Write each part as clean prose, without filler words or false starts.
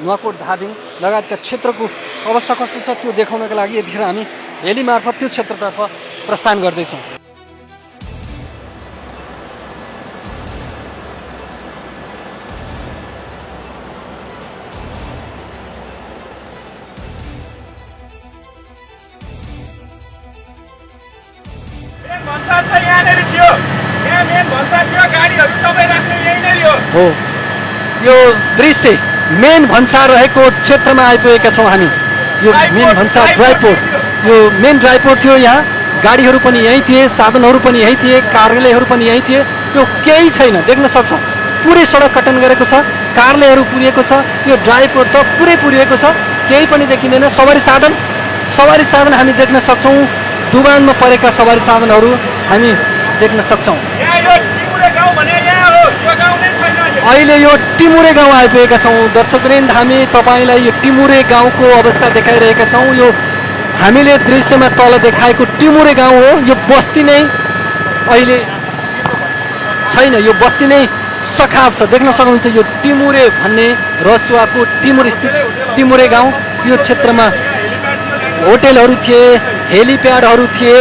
नुवाकोट धादिङ लगायतका क्षेत्रको अवस्था कस्तो छ त्यो देखाउनका लागि यतिखेर हामी हेली मार्फत त्यो क्षेत्रतर्फ प्रस्थान गर्दैछौँ। भन्सार चाहिँ यहाँनिर थियो, यहाँ मेन भन्सार थियो, गाडीहरू सबै राख्ने यहीँनिर हो। यो दृश्य मेन भन्सार रहेको क्षेत्रमा आइपुगेका छौँ हामी। यो मेन भन्सार ड्राइपोर्ट, यो मेन ड्राइपोर्ट थियो। यहाँ गाडीहरू पनि यहीँ थिए, साधनहरू पनि यहीँ थिए, कार्यालयहरू पनि यहीँ थिए। यो केही छैन, देख्न सक्छौँ पुरै सडक कटन गरेको छ, कार्यालयहरू पुरिएको छ। यो ड्राइपोर्ट त पुरै पुरिएको छ, केही पनि देखिँदैन। सवारी साधन हामी देख्न सक्छौँ। डुबानमा परेका सवारी साधनहरू हामी देख्न सक्छौँ। अहिले यो टिमुरे गाउँ आइपुगेका छौँ। दर्शकवृन्द, हामी तपाईँलाई यो टिमुरे गाउँको अवस्था देखाइरहेका छौँ। यो हामीले दृश्यमा तल देखाएको टिमुरे गाउँ हो। यो बस्ती नै अहिले छैन, यो बस्ती नै सखाप छ। देख्न सक्नुहुन्छ यो टिमुरे भन्ने रसुवाको टिमुर स्थित टिमुरे गाउँ। यो क्षेत्रमा होटेलहरू थिए, हेलिप्याडहरू थिए,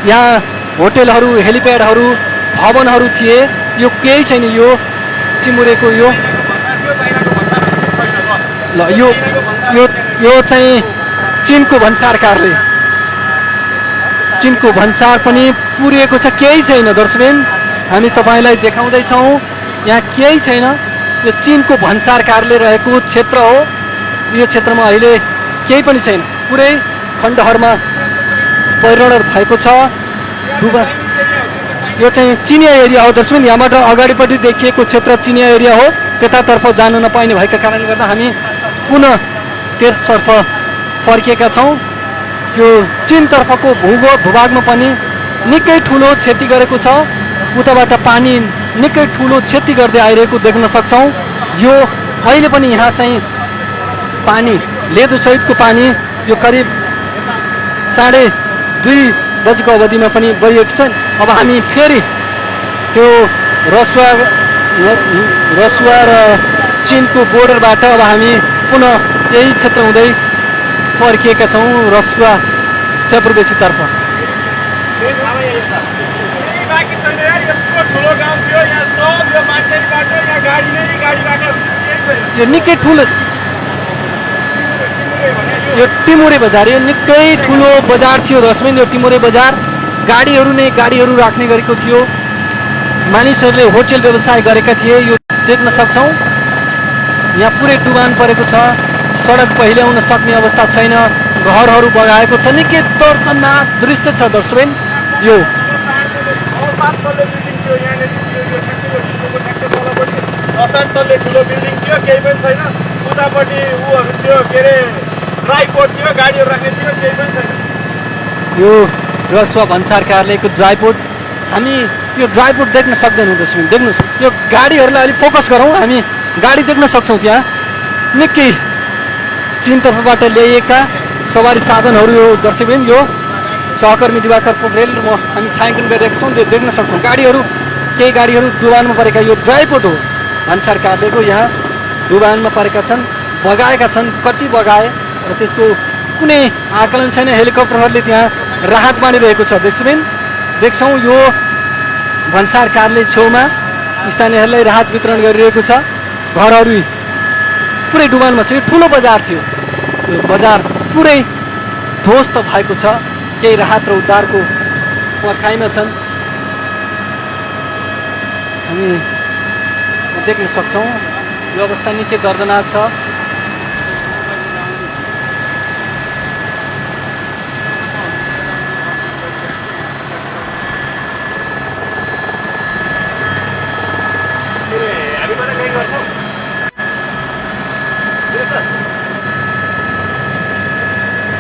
यहाँ होटेलहरू, हेलिप्याडहरू, भवनहरू थिए। यो केही छैन। यो टिमुरेको यो ल यो चाहिँ चिनको भन्सार कार्यालय, चिनको भन्सार पनि पुरिएको छ, केही छैन। दर्शकवृन्द, हामी तपाईँलाई देखाउँदैछौँ यहाँ केही छैन। यो चिनको भन्सार कार्यालय रहेको क्षेत्र हो। यो क्षेत्रमा अहिले केही पनि छैन, पुरै खण्डहरमा परिणत भएको छ। यो चाहिँ चिनिया एरिया हो। दर्शकवृन्द, यहाँबाट अगाडिपट्टि देखिएको क्षेत्र चिनिया एरिया हो। त्यतातर्फ जान नपाइने भएका कारणले गर्दा हामी पुनः त्यसतर्फ फर्किएका छौँ। यो चिनतर्फको भूभागमा पनि निकै ठुलो क्षति गरेको छ। उताबाट पानी निकै ठुलो क्षति गर्दै आइरहेको देख्न सक्छौँ। यो अहिले पनि यहाँ चाहिँ पानी, लेदोसहितको पानी यो करिब 2:30 बजेको अवधिमा पनि बढिएको छ। अब हामी फेरि त्यो रसुवा र चिनको बोर्डरबाट अब हामी पुनः यही क्षेत्र हुँदै फर्किएका छौँ रसुवा सेब्रुबेसीतर्फ। यो निकै ठुलो, यो टिमुरे बजार, यो निकै ठुलो बजार थियो। दर्शकवृन्द, यो टिमुरे बजार गाडीहरू राख्ने गरेको थियो। मानिसहरूले होटल व्यवसाय गरेका थिए। यो देख्न सक्छौँ यहाँ पुरै डुबान परेको छ। सडक पहिल्याउन सक्ने अवस्था छैन, घरहरू बगाएको छ। निकै दर्दनाक दृश्य छ दर्शकवृन्द। यो ठुलो बिल्डिङ थियो, केही पनि छैन। उतापट्टि ऊहरू थियो, के अरे ड्राइपोर्ट थियो, गाडीहरू राख्ने थियो, केही पनि छैन। यो रसुवा भन्सार कार्यालयको ड्राइपोर्ट, हामी यो ड्राइपोर्ट देख्न सक्दैनौँ। दर्शकवृन्द, देख्नुहोस्, यो गाडीहरूलाई अलिक फोकस गरौँ। हामी गाडी देख्न सक्छौँ। त्यहाँ निकै चिनतर्फबाट ल्याइएका सवारी साधनहरू यो दर्शकवृन्द। यो सहकर्मी दिवाकर पोखरेल र हामी छायाङ्कन गरिरहेका छौँ। त्यो देख्न सक्छौँ गाडीहरू, केही गाडीहरू डुबानमा परेका। यो ड्राइपोर्ट हो भन्सार कार्यालयको। यहाँ डुबानमा परेका छन्, बगाएका छन्। कति बगाए र त्यसको कुनै आकलन छैन। हेलिकप्टरहरूले त्यहाँ राहत बाँडिरहेको छ। देख्छौँ यो भन्सार कार्यालय छेउमा स्थानीयहरूलाई राहत वितरण गरिरहेको छ। घरहरू पुरै डुबानमा छ। यो ठुलो बजार थियो, यो बजार पुरै ध्वस्त भएको छ। केही राहत र उद्धारको पर्खाइमा छन्। हामी देख्न सक्छौँ यो अवस्था निकै दर्दनाक छ।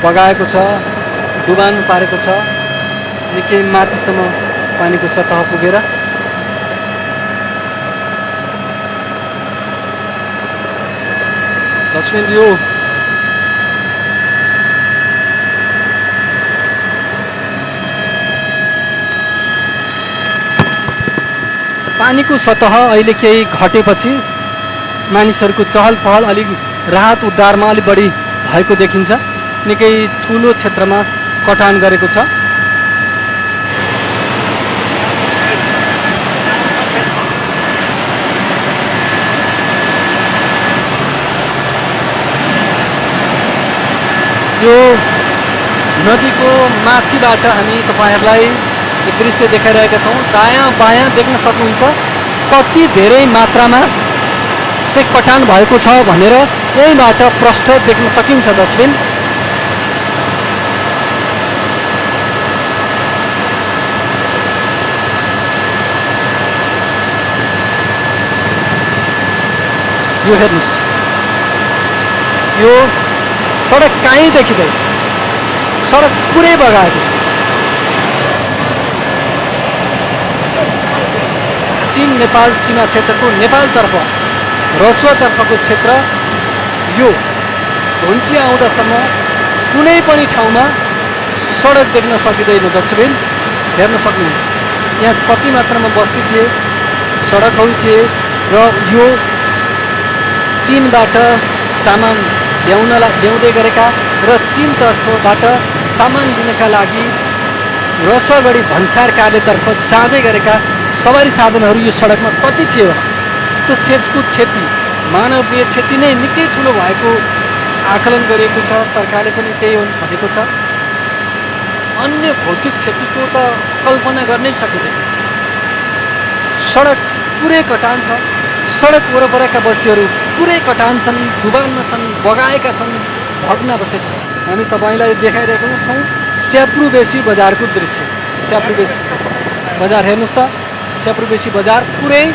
बगाएको छ, डुबान पारेको छ। निकै माथिसम्म पानीको सतह पुगेर दर्शकवृन्द, यो पानीको सतह अहिले केही घटेपछि मानिसहरूको चहल पहल अलिक राहत उद्धारमा अलि बढी भएको देखिन्छ। निकै ठुलो क्षेत्रमा कटान गरेको छ। यो नदीको माथिबाट हामी तपाईहरुलाई यो दृश्य देखाइरहेका छौँ। दायाँ बायाँ देख्न सक्नुहुन्छ कति धेरै मात्रामा चाहिँ कटान भएको छ भनेर यहीँबाट प्रष्ट देख्न सकिन्छ दर्शकबिन। यो हेर्नुहोस्, यो सडक कहीँ देखिँदैन, सडक पुरै बगाएको छ। चीन नेपाल सीमा क्षेत्रको नेपालतर्फ रसुवातर्फको क्षेत्र यो धुन्ची आउँदासम्म कुनै पनि ठाउँमा सडक देख्न सकिँदैन। दर्शकबिन हेर्न सक्नुहुन्छ यहाँ कति मात्रामा बस्ती थिए, सडकहरू थिए र यो चीनबाट सामान ल्याउँदै गरेका र चीनतर्फबाट सामान लिनका लागि रसुवागढी भन्सार कार्यतर्फ जाँदै गरेका सवारी साधनहरू यो सडकमा कति थियो। त्यो क्षेत्रको क्षति, मानवीय क्षति नै निकै ठुलो भएको आकलन गरिएको छ। सरकारले पनि त्यही भनेको छ। अन्य भौतिक क्षतिको त कल्पना गर्नै सकिँदैन। सडक पुरै कटान छ, सडक वरपरका बस्तीहरू पुरै कटान छन्, डुबानमा छन्, बगाएका छन्, भग्नावशेष छ। हामी तपाईँलाई देखाइरहेका छौँ स्याप्रुबेसी बजारको दृश्य। स्याप्रुबेसी बजार हेर्नुहोस् त, स्याप्रुबेसी बजार पुरै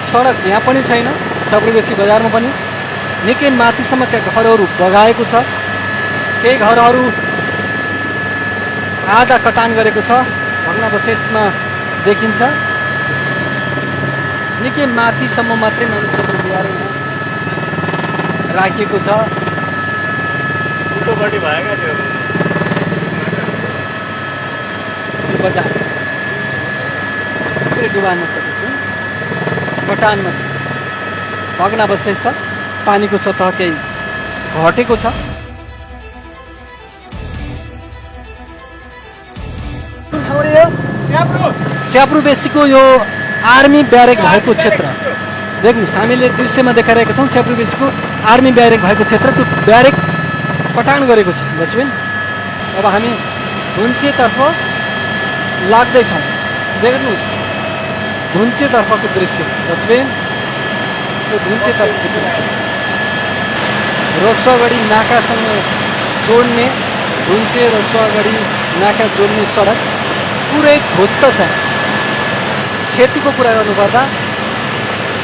सडक यहाँ पनि छैन। स्याप्रुबेसी बजारमा पनि निकै माथिसम्मका घरहरू बगाएको छ। केही घरहरू आधा कटान गरेको छ, भग्नावशेषमा देखिन्छ। निकै माथिसम्म मात्रै मानिसहरू ल्याएर राखिएको छ। उल्टोपट्टि भएका थियो यो बजार पुरै डुबानमा छ, त्यसमा कटानमा छ, भग्नावशेष छ। पानीको सतह केही घटेको छ। स्याप्रुबेसीको यो आर्मी ब्यारेक भएको क्षेत्र देख्नुहोस्, हामीले दृश्यमा देखाइरहेका छौँ। स्याप्रुबेसीको आर्मी ब्यारेक भएको क्षेत्र, त्यो ब्यारेक कटान गरेको छ। दर्शकबिन अब हामी धुन्चेतर्फ लाग्दैछौँ। देख्नुहोस् धुन्चेतर्फको दृश्य। दर्शकबिन यो धुन्चेतर्फको दृश्य रसुवागढी नाकासँग जोड्ने, धुन्चे रसुवागढी नाका जोड्ने सडक पुरै ध्वस्त छ। क्षतिको कुरा गर्नुपर्दा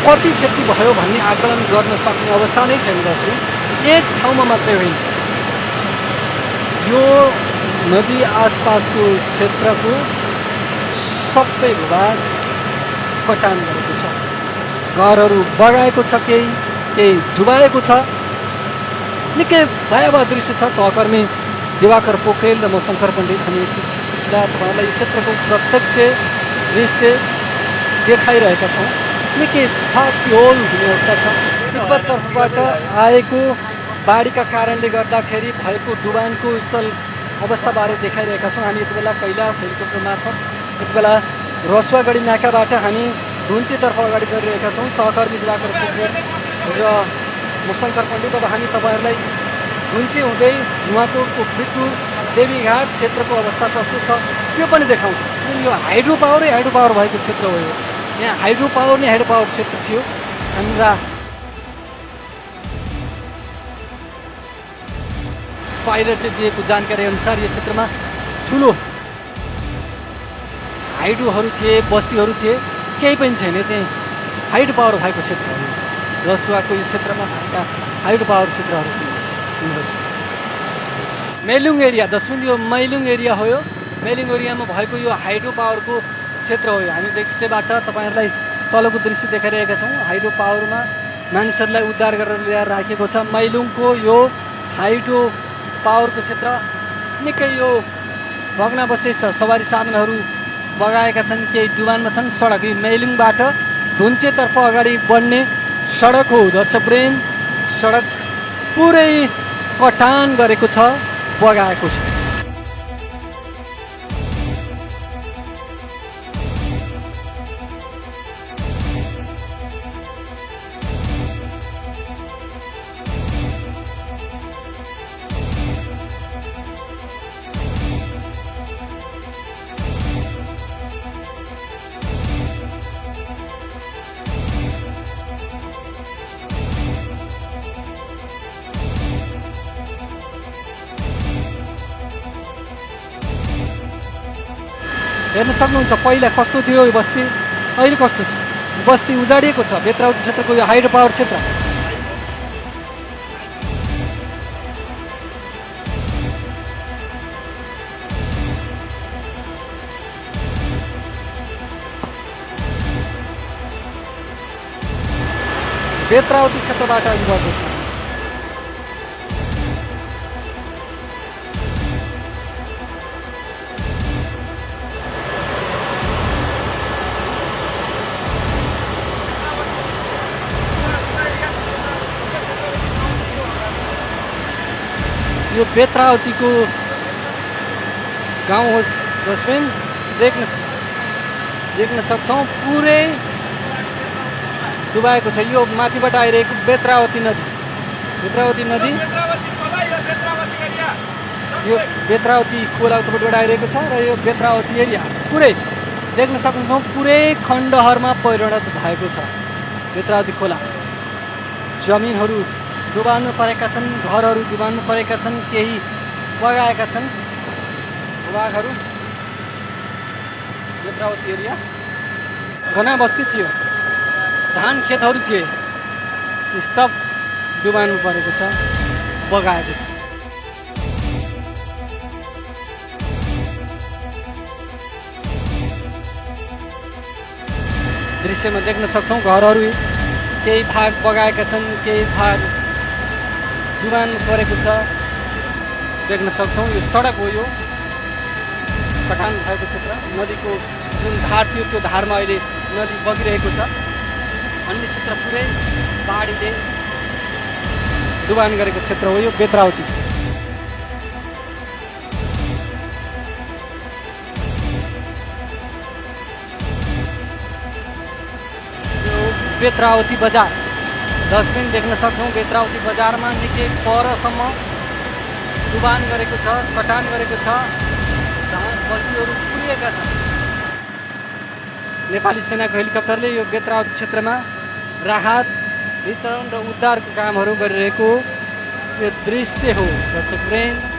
कति क्षति भयो भन्ने आकलन गर्न सक्ने अवस्था नै छैन। दर्शक एक ठाउँमा मात्रै होइन, यो नदी आसपासको क्षेत्रको सबै भूभाग कटान गरेको छ। घरहरू बगाएको छ, केही डुबाएको छ। निकै भयावह दृश्य छ। सहकर्मी दिवाकर पोखरेल र म शङ्कर पण्डित हामी तपाईँहरूलाई यो क्षेत्रको प्रत्यक्ष दृश्य देखाइरहेका छौँ। निकै फापिहोल हुने अवस्था छ। तिब्बततर्फबाट आएको बाढीका कारणले गर्दाखेरि भएको डुबानको स्थल अवस्थाबारे देखाइरहेका छौँ हामी यति बेला कैलाश हेलिकप्टर मार्फत। यति बेला रसुवागढी नाकाबाट हामी धुन्चेतर्फ अगाडि बढिरहेका छौँ। सहकर्मी दिवाकर पोखरेल र म शङ्कर पण्डित। अब हामी तपाईँहरूलाई धुन्चे हुँदै नुवाकोटको मृत्यु देवीघाट क्षेत्रको अवस्था कस्तो छ त्यो पनि देखाउँछ। यो हाइड्रो पावर भएको क्षेत्र हो। यो यहाँ हाइड्रो पावर क्षेत्र थियो। हाम्रा पाइलटले दिएको जानकारी अनुसार यो क्षेत्रमा ठुलो हाइड्रोहरू थिए, बस्तीहरू थिए, केही पनि छैन। त्यही हाइड्रो पावर भएको क्षेत्र हो। रसुवाको यो क्षेत्रमा भएका हाइड्रो पावर क्षेत्रहरू मेलुङ एरिया। दर्शकबिन यो मैलुङ एरिया हो। यो मेलुङ एरियामा भएको यो हाइड्रो पावरको क्षेत्र हो। हामी दृश्यबाट तपाईँहरूलाई तलको दृश्य देखाइरहेका छौँ। हाइड्रो पावरमा मानिसहरूलाई उद्धार गरेर ल्याएर राखेको छ। मैलुङको यो हाइड्रो पावरको क्षेत्र निकै यो भग्नावशेष छ। सवारी साधनहरू बगाएका छन्, केही डुबानमा छन्। सडक यो मैलुङबाट धुन्चेतर्फ अगाडि बढ्ने सडक हो। दर्शकवृन्द सडक पुरै कटान गरेको छ, बगाएको छ। हेर्न सक्नुहुन्छ पहिला कस्तो थियो यो बस्ती, अहिले कस्तो छ। बस्ती उजाडिएको छ। बेत्रावती क्षेत्रको यो हाइड्रो पावर क्षेत्र। बेत्रावती क्षेत्रबाट अघि बढ्दैछ। यो बेत्रावतीको गाउँ हो जसमा देख्न सक्छौँ पुरै डुबाएको छ। यो माथिबाट आइरहेको बेत्रावती नदी, बेत्रावती नदी यो बेत्रावती खोला उत्तरबाट आइरहेको छ र यो बेत्रावती एरिया पुरै देख्न सक्छौँ पुरै खण्डहरमा परिणत भएको छ। बेत्रावती खोला जमिनहरू डुबाउनु परेका छन्, घरहरू डुबाउनु परेका छन्, केही बगाएका छन् भूभागहरू। बेत्रावती एरिया घना बस्ती थियो, धान खेतहरू थिए, यी सब डुबाउनु परेको छ, बगाएको छ। दृश्यमा देख्न सक्छौँ घरहरू केही भाग बगाएका छन्, केही भाग डुबाउनु परेको छ। देख्न सक्छौँ यो सडक हो, यो कटान भएको क्षेत्र। नदीको जुन धार थियो त्यो धारमा अहिले नदी बगिरहेको छ। अन्य क्षेत्र पुरै बाढीले डुबान गरेको क्षेत्र हो यो बेत्रावती। यो बेत्रावती बजार डस्टबिन देख्न सक्छौँ। बेत्रावती बजारमा निकै परसम्म डुबान गरेको छ, कटान गरेको छ, बस्तीहरू पुरिएका छन्। नेपाली सेनाको हेलिकप्टरले यो बेत्रावती क्षेत्रमा राहत वितरण र उद्धारको कामहरू गरिरहेको यो दृश्य हो दर्शकवृन्द।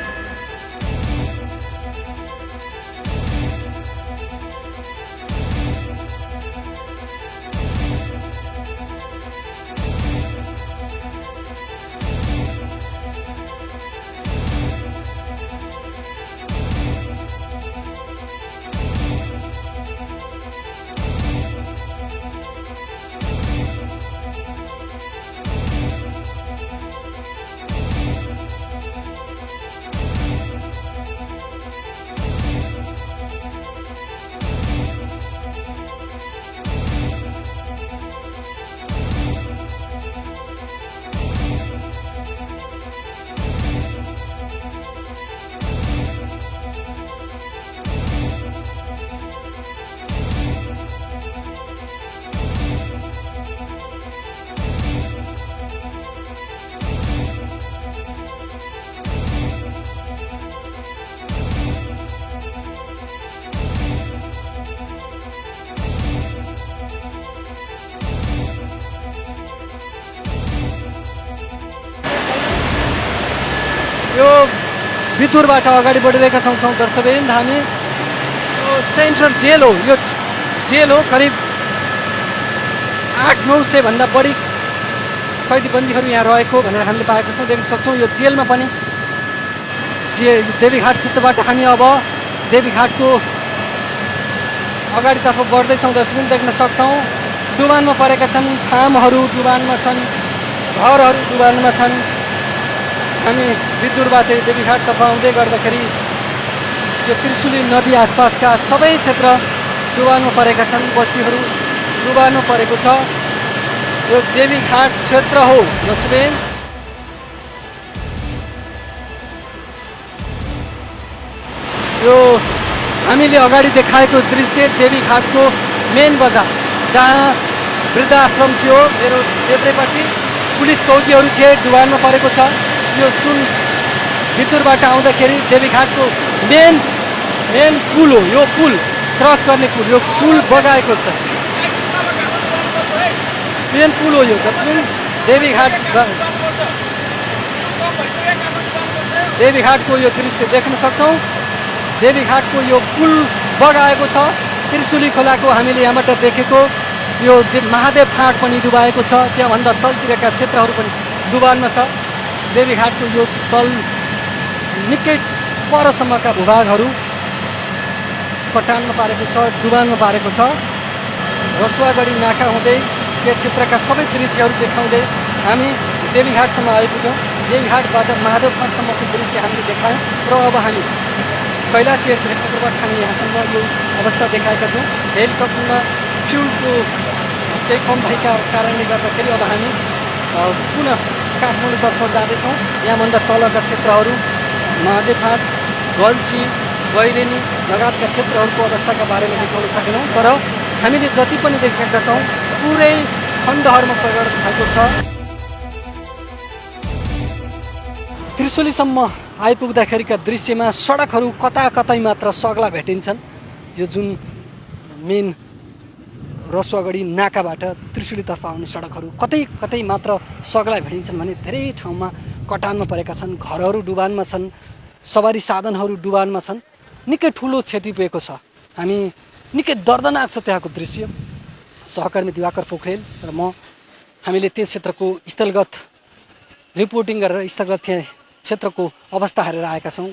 यो बितुरबाट अगाडि बढिरहेका छौँ दर्शकवृन्द। हामी यो सेन्ट्रल जेल हो, यो जेल हो। करिब 800-900 भन्दा बढी कैदीबन्दीहरू यहाँ रहेको भनेर हामीले पाएको छौँ, देख्न सक्छौँ। यो जेलमा पनि देवीघाट क्षेत्रबाट हामी अब देवीघाटको अगाडितर्फ बढ्दैछौँ दर्शकवृन्द। देख्न सक्छौँ डुबानमा परेका छन्, फार्महरू डुबानमा छन्, घरहरू डुबानमा छन्। हामी बितुरबाटै देवीघाटतर्फ आउँदै गर्दाखेरि यो त्रिशुली नदी आसपासका सबै क्षेत्र डुबानमा परेका छन्, बस्तीहरू डुबानमा परेको छ। यो देवीघाट क्षेत्र हो दर्शकवृन्द। हामीले अगाडि देखाएको दृश्य देवीघाटको मेन बजार, जहाँ वृद्धाश्रम थियो मेरो देब्रेपट्टि, पुलिस चौकीहरू थिए, डुबानमा परेको छ। यो जुन भितुरबाट आउँदाखेरि देवीघाटको मेन पुल हो, यो पुल क्रस गर्ने पुल, यो पुल बगाएको छ, मेन पुल हो यो दर्शक। देवीघाटको यो दृश्य देख्न सक्छौँ। देवीघाटको यो पुल बगाएको छ। त्रिशुली खोलाको हामीले यहाँबाट देखेको यो महादेव फाँट पनि डुबाएको छ, त्यहाँभन्दा तलतिरका क्षेत्रहरू पनि डुबानमा छ। देवीघाटको यो तल निकै परसम्मका भूभागहरू कटानमा पारेको छ, डुबानमा पारेको छ। रसुवागढी नाका हुँदै त्यो क्षेत्रका सबै दृश्यहरू देखाउँदै हामी देवीघाटसम्म आइपुग्यौँ। देवीघाटबाट महादेव फाँटसम्मको दृश्य हामीले देखायौँ र अब हामी कैलाश हेलिकप्टरबाट हामी यहाँसम्म यो अवस्था देखाएका थियौँ। हेलिकप्टरमा फ्युलको केही कम भएका कारणले गर्दाखेरि अब हामी पुनः काठमाडौँतर्फ जाँदैछौँ। यहाँभन्दा तलका क्षेत्रहरू महादेव फाँट, गल्ची, गैरेनी लगायतका क्षेत्रहरूको अवस्थाका बारेमा देखाउन सकेनौँ, तर हामीले जति पनि देखेका छौँ पुरै खण्डहरूमा प्रकट भएको छ। त्रिशुलीसम्म आइपुग्दाखेरिका दृश्यमा सडकहरू कता कतै मात्र सग्ला भेटिन्छन्। यो जुन मेन रसुवागढी नाकाबाट त्रिशुलीतर्फ आउने सडकहरू कतै कतै मात्र सग्ला भेटिन्छन् भने धेरै ठाउँमा कटानमा परेका छन्, घरहरू डुबानमा छन्, सवारी साधनहरू डुबानमा छन्। निकै ठुलो क्षति पुगेको छ। निकै दर्दनाक छ त्यहाँको दृश्य। सहकर्मी दिवाकर पोखरेल र म हामीले त्यो क्षेत्रको स्थलगत रिपोर्टिङ गरेर स्थलगत त्यहाँ क्षेत्रको अवस्था हेरेर आएका छौँ।